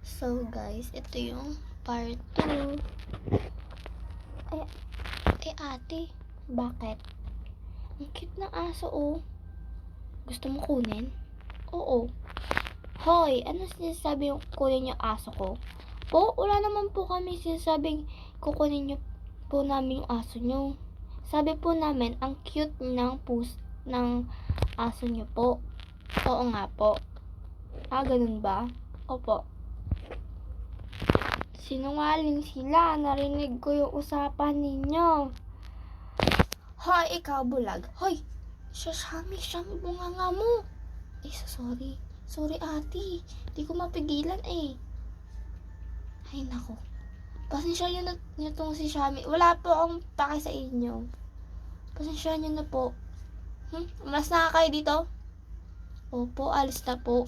So guys, ito yung part 2. Ate, bakit? Ang cute ng aso oh. Gusto mo kunin? Oo. Hoy, ano sinasabi yung kunin yung aso ko? Po, wala naman po kami sinasabing kukunin nyo po namin yung aso nyo. Sabi po namin, ang cute ng aso nyo po. Oo nga po. Ganun ba? Opo. Sinungaling sila. Narinig ko yung usapan ninyo. Hoy, ikaw bulag. Hoy, Shami bunganga mo. Sorry. Sorry ate. Di ko mapigilan eh. Ay nako. Pasensya nyo na tong si Shami. Wala po akong pake sa inyo. Pasensya nyo na po. Mas na kayo dito? Opo, alis na po.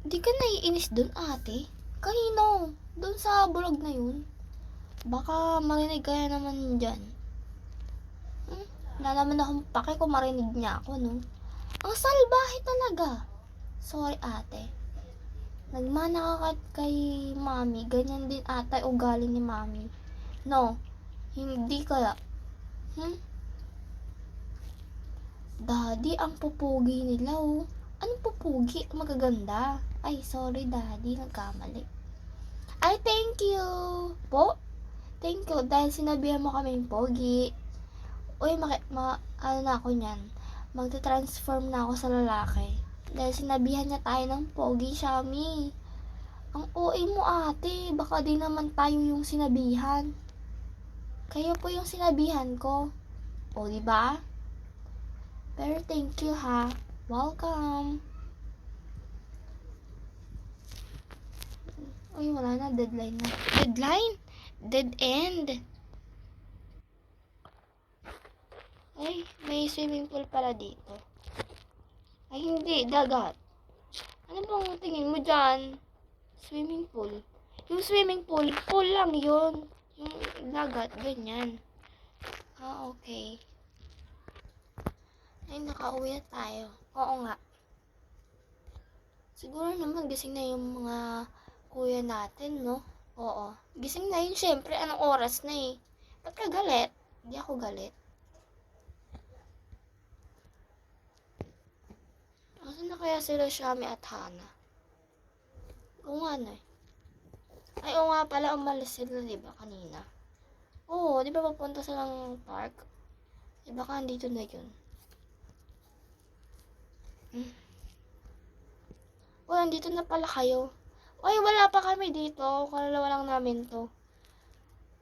Di ka naiinis dun ate? Kanino? Dun sa bulog na yun? Baka marinig kaya naman dyan. Wala naman akong pake kung marinig niya ako, no? Ang salbahe talaga. Sorry ate. Nagmana ka kay mami. Ganyan din ata ugali ni mami. No, hindi kaya. Daddy, ang pupugi nila oh. Anong pupugi? Magaganda. Ay, sorry daddy, nagkamali. Ay, thank you. Po? Thank you dahil sinabihan mo kaming pogi. Uy, ano na ako niyan. Magta-transform na ako sa lalaki. Dahil sinabihan niya tayo ng pogi, Shami. Ang OA mo ate, baka di naman tayo yung sinabihan. Kayo po yung sinabihan ko. O, diba? Pero thank you ha. Welcome. Uy, wala na. Deadline na. Deadline? Dead end. Ay, may swimming pool pala dito. Ay, hindi. Dagat. Ano bang tingin mo dyan? Swimming pool. Yung swimming pool, pool lang yun. Yung dagat, ganyan. Okay. Ay, nakauwi na tayo. Oo nga. Siguro naman gising na yung mga kuya natin, no? Oo. Gising na yun, syempre. Anong oras na eh? Ba't ka galit? Hindi ako galit. Asan na kaya sila Shami at Hana? Oo nga na eh. Ay, oo nga pala, umalis sila, diba, kanina? Oo, di ba papunta silang park? Diba ka, andito na yun. O, andito na pala kayo. Uy, wala pa kami dito. Kalalawa lang namin to.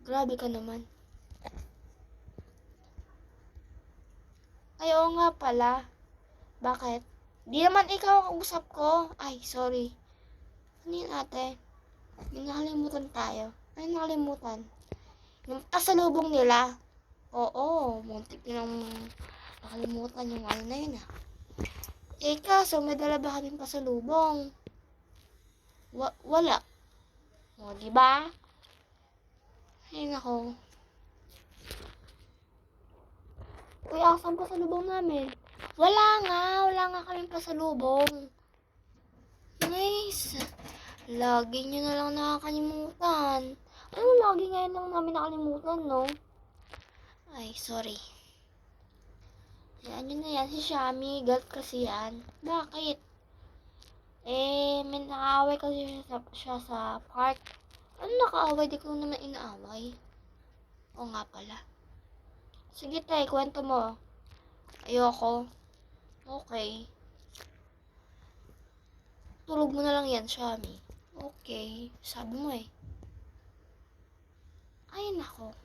Grabe ka naman. Ay, oo nga pala. Bakit? Di naman ikaw ang usap ko. Ay, sorry. Ano yun ate? May nakalimutan tayo. Ay, nakalimutan. Yung pasalubong nila. Oo, muntik nilang nakalimutan yung ano na yun ah. Kaso may dala ba kaming pasalubong? Wala. O, diba? Ay, nako. Uy, asan pasalubong namin? Wala nga kaming pasalubong. Nice. Lagi nyo na lang nakakalimutan. Ano, lagi ngayon lang namin nakalimutan, no? Ay, sorry. Yan yun na yan, si Shami. Galit kasi yan. Bakit? May nakaaway kasi siya sa park. Ano nakaaway? Di ko naman inaaway. O nga pala. Sige tay, kwento mo. Ayoko. Okay. Tulog mo na lang yan, Shami. Okay. Sabi mo eh. Ay, nako.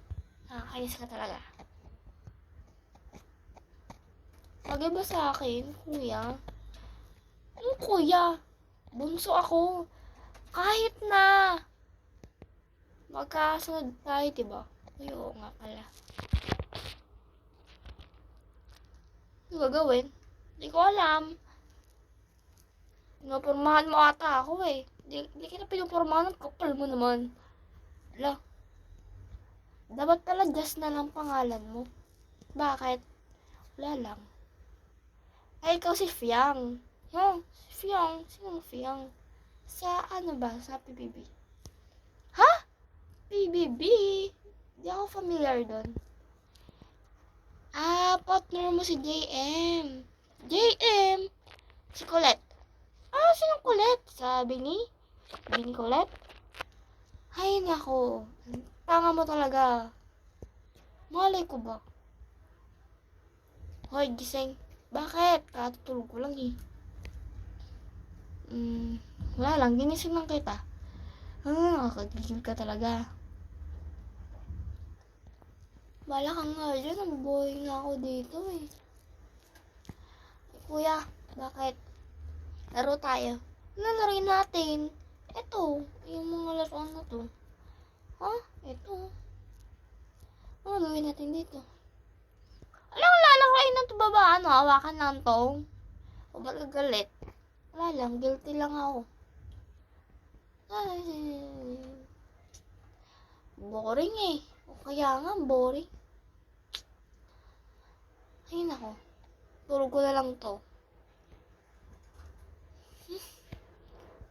Nakakainis ka talaga. Bagay ba sa akin, kuya? Ano, kuya? Bunso ako. Kahit na. Magkasunod tayo, diba? Ay, oo nga pala. Ano gagawin? Hindi ko alam. Pinupurmahan mo ata ako eh. Di kita pinupurmahan. Kapal mo naman. Ala. Dapat pala Jazz na lang pangalan mo. Bakit? Wala lang. Ay, ikaw si Fiang. Yung, Fiang. Sinong Fiang? Sa ano ba? Sa PBB? Ha? PBB? Di ako familiar doon. Ah, partner mo si JM. JM? Si Colette. Ah, sinong Colette? Sa Bini? Bini Colette? Ay, nako. Tanga mo talaga. Malay ko ba? Hoy, gising. Bakit? Katutulog ko lang eh. Wala lang. Ginising lang kita. Nakakagigil ka talaga. Bala ka nga dyan. Nabubuhay na ako dito eh. Kuya, bakit? Laro tayo. Lalaroin natin. Ito. Yung mga laruan na to. Ha? Ito. Ano gawin natin dito? Alam, lalaroin na to baba. Ano? Hawakan lang to. O ba't galit? Wala lang. Guilty lang ako. Ay, boring eh. O kaya nga, boring. Ay, nako. Tulog ko na lang to.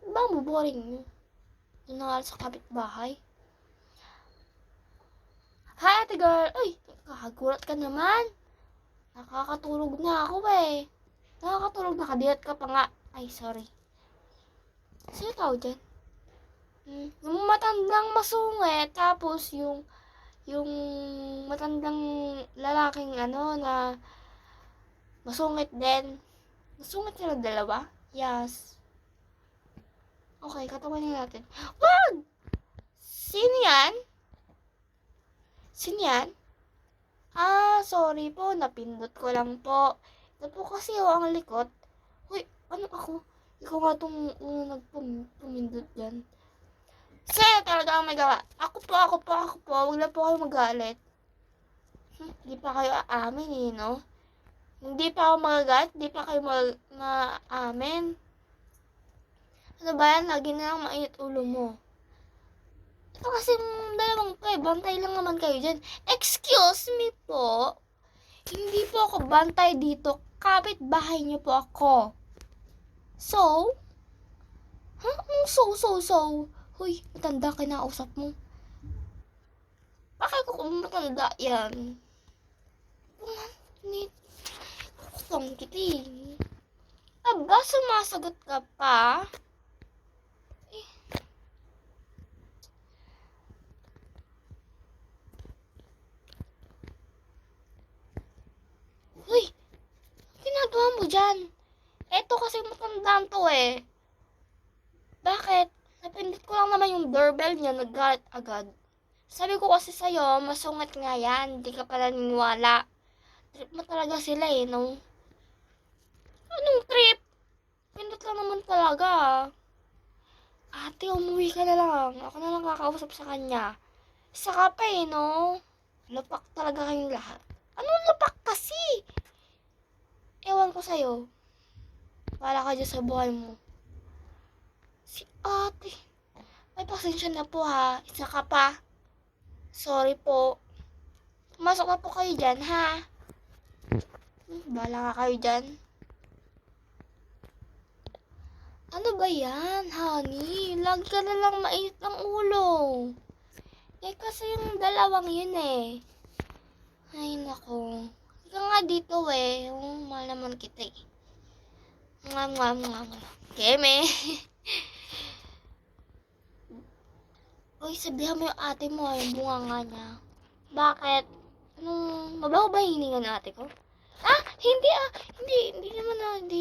Ba mo boring nyo? Doon na nga sa kapitbahay. Hi, ate girl! Uy, kakagulat ka naman. Nakakatulog na ako eh. Nakakatulog na, kadiyat ka pa nga. Ay, sorry. Sino tao dyan? Yung matandang masungit, tapos yung matandang lalaking ano na masungit din. Masungit sila dalawa? Yes. Okay, katawanin natin. Wag! Sino yan? Sino yan? Ah, sorry po. Napindot ko lang po. Ito po kasi ang likot. Uy, ano ako? Ikaw nga itong nagpumindot dyan. Sa'yo talaga ang may gawa. Ako po. Huwag na po kayo magalit. Hindi pa kayo aamin eh, no? Hindi pa ako magagalit. Hindi pa kayo aamin. Ano ba yan? Lagi na lang mainit ulo mo. Ito kasi dalawang to eh. Bantay lang naman kayo dyan. Excuse me po. Hindi po ako bantay dito. Kapit-bahay niyo po ako. So? So? Hoy, matanda kinausap mo. Bakit ko matanda yan? Kukutong kita eh. Aba, sumasagot ka pa? Hoy, ginagawa mo dyan? Eto kasi matandaan to eh. Bakit? Napindot ko lang naman yung doorbell niya, naggalit agad. Sabi ko kasi sa'yo, masungit nga yan, hindi ka pala niniwala. Trip mo talaga sila eh, no? Anong trip? Pindot lang naman talaga. Ate, umuwi ka na lang. Ako na lang kakausap sa kanya. Isa ka pa eh, no? Lapak talaga kayong lahat. Anong lapak kasi? Ewan ko sa'yo. Wala ka dyan sa buhay mo. Si ate. May pasensya na po ha. Isa ka pa. Sorry po. Pumasok na po kayo dyan ha. Bahala ka kayo dyan. Ano ba yan, honey? Lagi ka na lang mainit ang ulo. Eh, kasi yung dalawang yun eh. Ay, nako. Ika nga dito eh. Mahal naman kita eh. Nga. Keme. Uy, sabihan mo yung ate mo, yung bunga niya. Bakit? Mabaho ba yung hininga ng ate ko? Ah, hindi ah. Hindi naman ah. Hindi.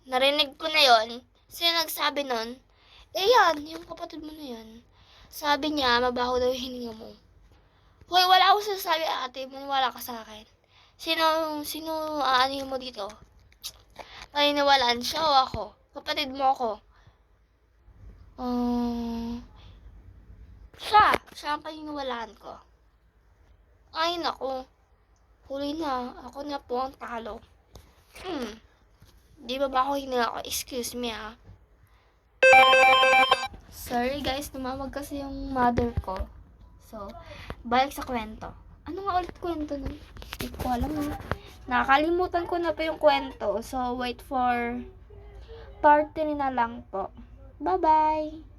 Narinig ko na yon. Sino nagsabi nun? Eh yan, yung kapatid mo na yan. Sabi niya, mabaho daw yung hininga mo. Hoy, wala akong sinasabi ate. Maniwala ka sa akin. Sino aanihin mo dito? Paniniwalaan siya o ako? Kapatid mo ako. Siya ang paniniwalaan ko. Ay, naku. Huli na. Ako na po ang talo. Di ba ako hininga ako? Excuse me ah. Sorry guys, tumawag kasi yung mother ko. So, balik sa kwento. Ano nga ulit kwento nun? Hindi ko alam eh. Nakakalimutan ko na pa yung kwento. So, wait for part 3 na lang po. Bye-bye!